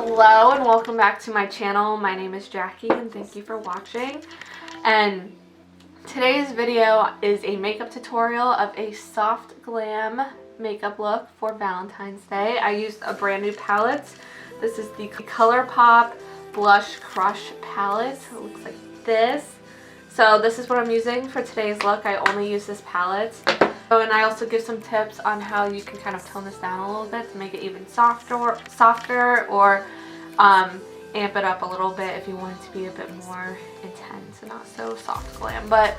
Hello and welcome back to my channel. My name is Jackie and thank you for watching. And today's video is a makeup tutorial of a soft glam makeup look for Valentine's Day. I used a brand new palette. This is the Colourpop Blush Crush palette. It looks like this. So this is what I'm using for today's look. I only use this palette. Oh, and I also give some tips on how you can kind of tone this down a little bit to make it even softer or amp it up a little bit if you want it to be a bit more intense and not so soft glam. But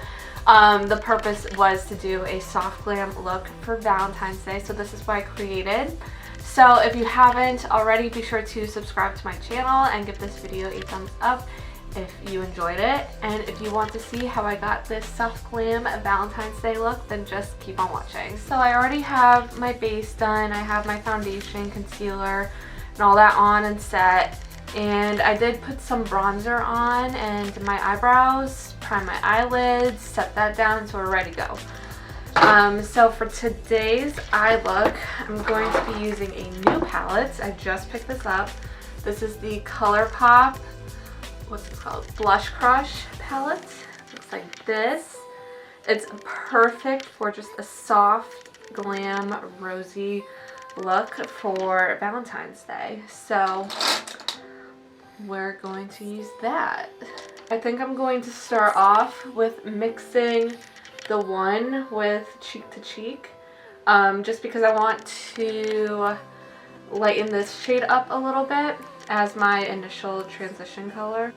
the purpose was to do a soft glam look for Valentine's Day, so this is what I created. So if you haven't already, be sure to subscribe to my channel and give this video a thumbs up if you enjoyed it. And if you want to see how I got this soft glam Valentine's Day look, then just keep on watching. So I already have my base done. I have my foundation, concealer, and all that on and set. And I did put some bronzer on and my eyebrows, prime my eyelids, set that down, so we're ready to go. So for today's eye look, I'm going to be using a new palette. I just picked this up. This is the Colourpop, what's it called? Blush Crush palette. Looks like this. It's perfect for just a soft, glam, rosy look for Valentine's Day. So we're going to use that. I think I'm going to start off with mixing the one with Cheek to Cheek, just because I want to lighten this shade up a little bit as my initial transition color.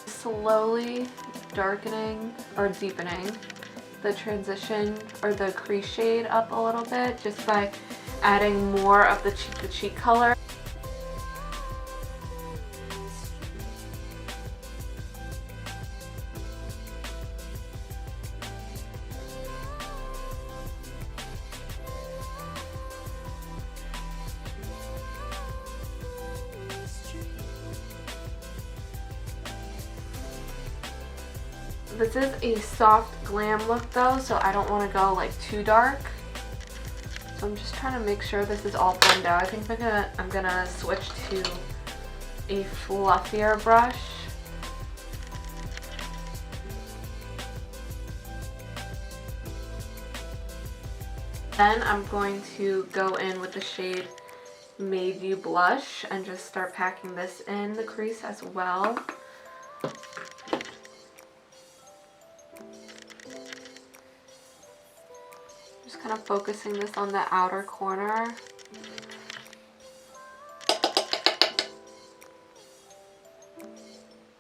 Slowly darkening or deepening the transition or the crease shade up a little bit just by adding more of the cheek to cheek color. This is a soft glam look though, so I don't want to go like too dark. So I'm just trying to make sure this is all blended out. I think I'm gonna switch to a fluffier brush. Then I'm going to go in with the shade Made You Blush and just start packing this in the crease as well. Kind of focusing this on the outer corner.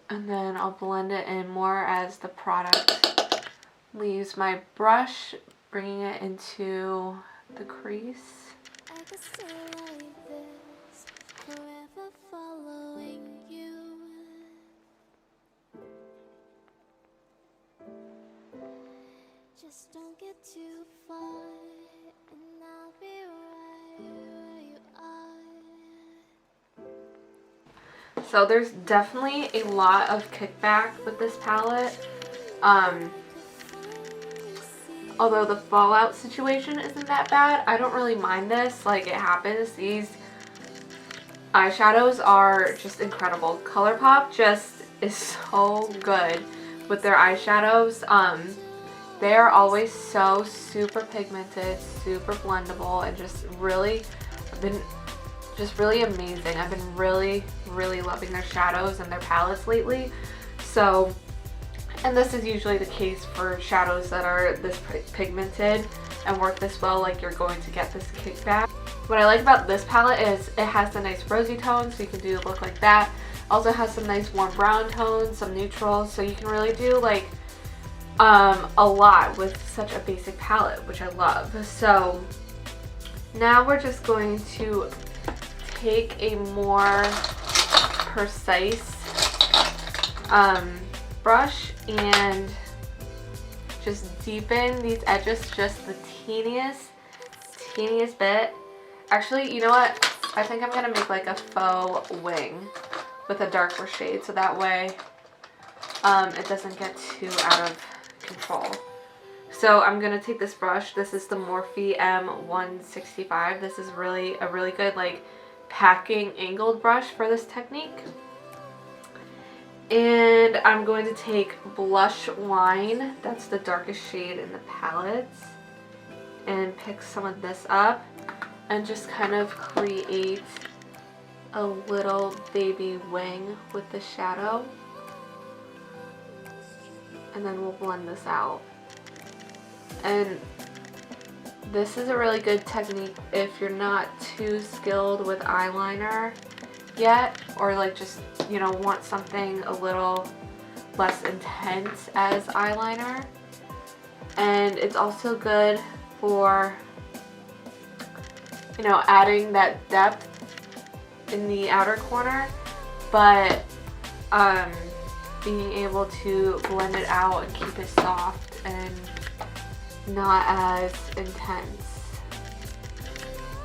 And then I'll blend it in more as the product leaves my brush, bringing it into the crease. Just don't get too far, and I'll be right where you are. So there's definitely a lot of kickback with this palette. Although the fallout situation isn't that bad, I don't really mind this. Like, it happens. These eyeshadows are just incredible. Colourpop just is so good with their eyeshadows. They are always so super pigmented, super blendable, and just really amazing. I've been really loving their shadows and their palettes lately. So, and this is usually the case for shadows that are this pigmented and work this well, like you're going to get this kickback. What I like about this palette is it has a nice rosy tone, so you can do a look like that. Also has some nice warm brown tones, some neutrals, so you can really do like a lot with such a basic palette, which I love. So now we're just going to take a more precise brush and just deepen these edges just the teeniest bit. Actually, you know what? I think I'm gonna make like a faux wing with a darker shade, so that way it doesn't get too out of control. So I'm gonna take this brush. This is the Morphe M165. This is a really good like packing angled brush for this technique. And I'm going to take Blush Wine, that's the darkest shade in the palettes, and pick some of this up and just kind of create a little baby wing with the shadow. And then we'll blend this out. And this is a really good technique if you're not too skilled with eyeliner yet, or like just, you know, want something a little less intense as eyeliner. And it's also good for, you know, adding that depth in the outer corner, but being able to blend it out and keep it soft and not as intense.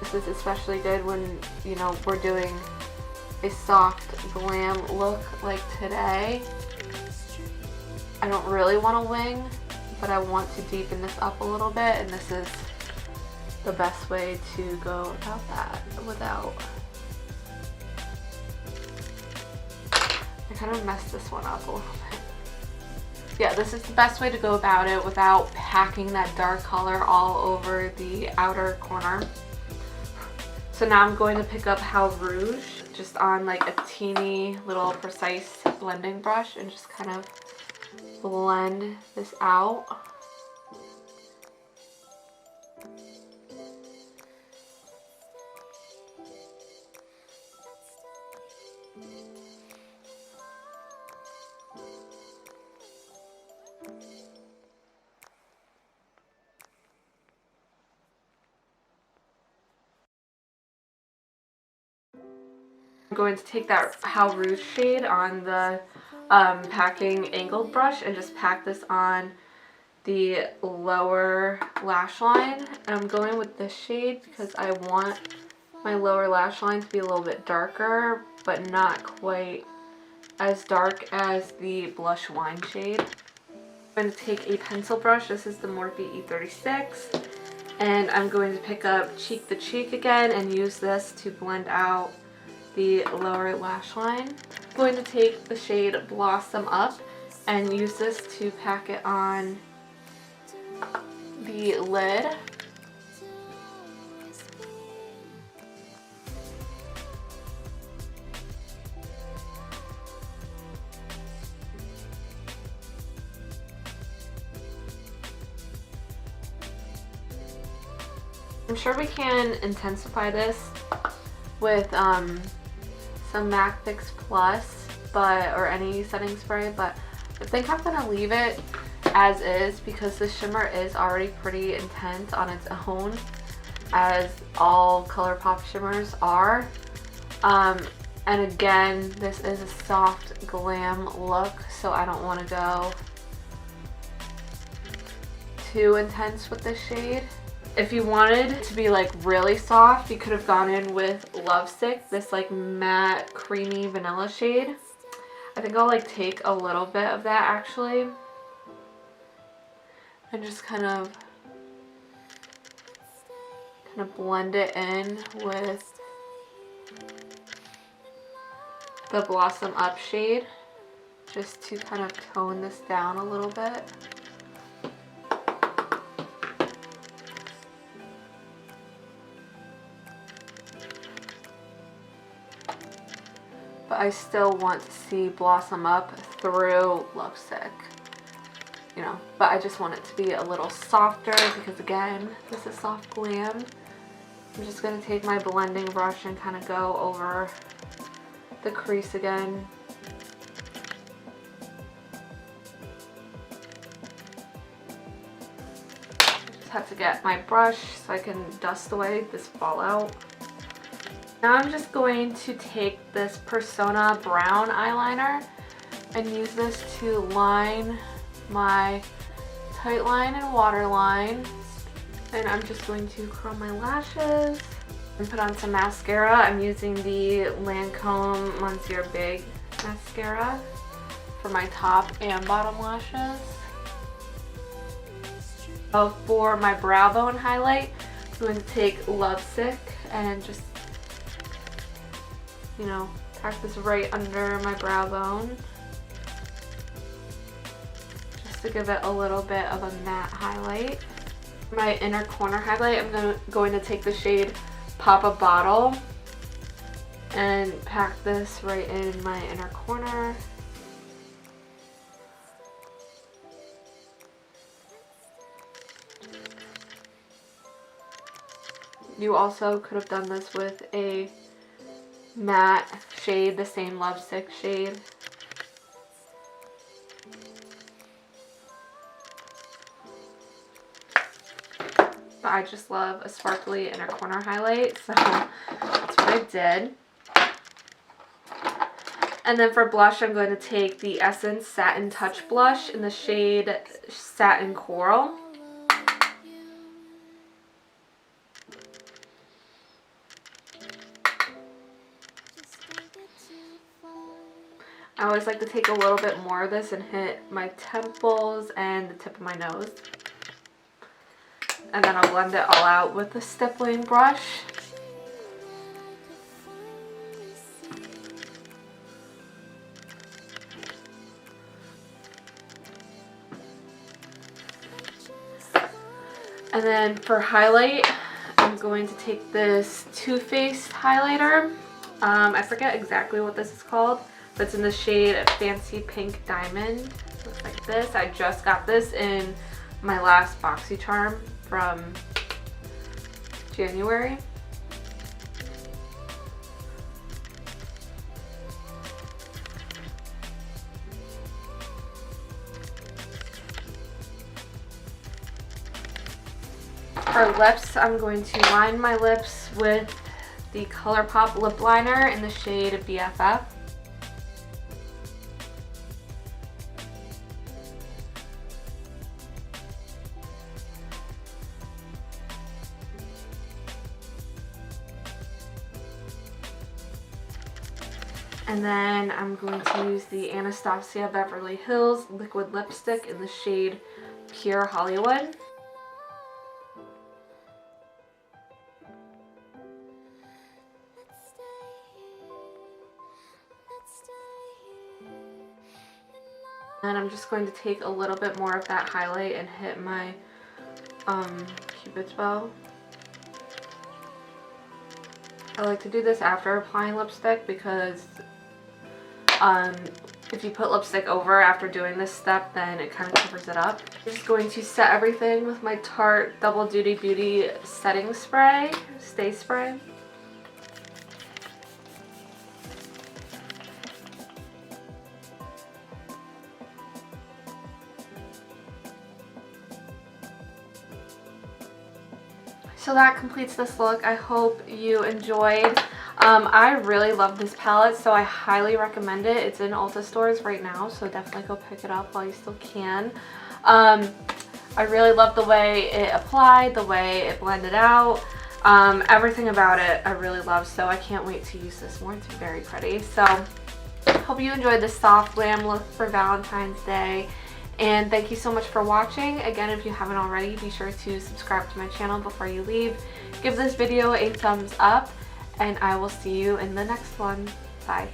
This is especially good when, you know, we're doing a soft glam look like today. I don't really want a wing, but I want to deepen this up a little bit, and this is the best way to go about that without... I kind of messed this one up a little bit. Yeah, this is the best way to go about it without packing that dark color all over the outer corner. So now I'm going to pick up Rouge just on like a teeny little precise blending brush and just kind of blend this out. I'm going to take that Rouge shade on the packing angled brush and just pack this on the lower lash line. I'm going with this shade because I want my lower lash line to be a little bit darker, but not quite as dark as the Blush Wine shade. I'm going to take a pencil brush. This is the Morphe E36. And I'm going to pick up Cheek to Cheek again and use this to blend out the lower lash line. I'm going to take the shade Blossom Up and use this to pack it on the lid. I'm sure we can intensify this with some MAC Fix Plus, or any setting spray, but I think I'm gonna leave it as is because the shimmer is already pretty intense on its own, as all Colourpop shimmers are. And again, this is a soft glam look, so I don't want to go too intense with this shade. If you wanted it to be like really soft, you could have gone in with Lovesick, this like matte creamy vanilla shade. I think I'll like take a little bit of that actually and just kind of blend it in with the Blossom Up shade just to kind of tone this down a little bit. But I still want to see Blossom Up through Lovesick, you know, but I just want it to be a little softer because again, this is soft glam. I'm just going to take my blending brush and kind of go over the crease again. I just have to get my brush so I can dust away this fallout. Now I'm just going to take this Persona brown eyeliner and use this to line my tight line and waterline. And I'm just going to curl my lashes and put on some mascara. I'm using the Lancome Monsieur Big mascara for my top and bottom lashes. For my brow bone highlight, I'm going to take Lovesick and just, you know, tack this right under my brow bone, just to give it a little bit of a matte highlight. For my inner corner highlight, I'm going to take the shade Pop a Bottle and pack this right in my inner corner. You also could have done this with a matte shade, the same Lovesick shade. But I just love a sparkly inner corner highlight, so that's what I did. And then for blush, I'm going to take the Essence Satin Touch Blush in the shade Satin Coral. I always like to take a little bit more of this and hit my temples and the tip of my nose. And then I'll blend it all out with a stippling brush. And then for highlight, I'm going to take this Too Faced highlighter. I forget exactly what this is called, but it's in the shade Fancy Pink Diamond. Looks like this. I just got this in my last BoxyCharm from January. For lips, I'm going to line my lips with the Colourpop lip liner in the shade BFF. And then I'm going to use the Anastasia Beverly Hills liquid lipstick in the shade Pure Hollywood. And I'm just going to take a little bit more of that highlight and hit my Cupid's bow. I like to do this after applying lipstick because if you put lipstick over after doing this step, then it kind of covers it up. I'm just going to set everything with my Tarte Double Duty Beauty setting spray, Stay Spray. So that completes this look. I hope you enjoyed. I really love this palette, so I highly recommend it. It's in Ulta stores right now, so definitely go pick it up while you still can. I really love the way it applied, the way it blended out. Everything about it I really love, so I can't wait to use this more. It's very pretty. So hope you enjoyed this soft glam look for Valentine's Day. And thank you so much for watching. Again, if you haven't already, be sure to subscribe to my channel before you leave. Give this video a thumbs up, and I will see you in the next one. Bye.